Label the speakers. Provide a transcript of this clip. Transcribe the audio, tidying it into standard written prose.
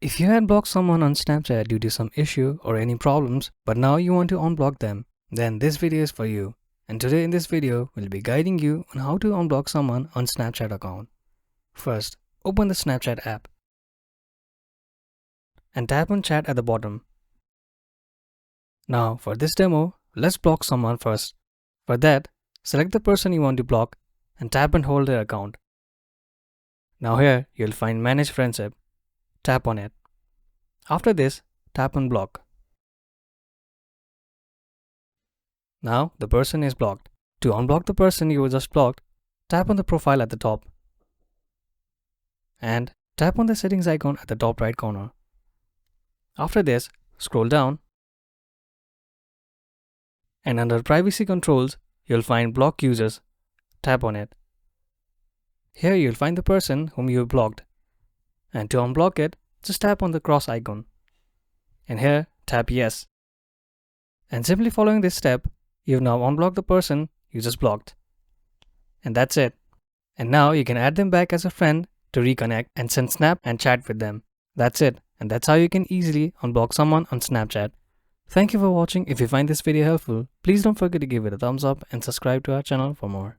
Speaker 1: If you had blocked someone on Snapchat due to some issue or any problems, but now you want to unblock them, then this video is for you. And today in this video, we'll be guiding you on how to unblock someone on Snapchat account. First, open the Snapchat app and tap on chat at the bottom. Now for this demo, let's block someone first. For that, select the person you want to block and tap and hold their account. Now here, you'll find Manage Friendship. Tap on it. After this, tap on Block. Now the person is blocked. To unblock the person you just blocked, tap on the profile at the top and tap on the settings icon at the top right corner. After this, scroll down and under Privacy Controls, you'll find Block Users. Tap on it. Here you'll find the person whom you blocked. And to unblock it, just tap on the cross icon. And here, tap Yes. And simply following this step, you've now unblocked the person you just blocked. And that's it. And now you can add them back as a friend to reconnect and send snap and chat with them. That's it. And that's how you can easily unblock someone on Snapchat. Thank you for watching. If you find this video helpful, please don't forget to give it a thumbs up and subscribe to our channel for more.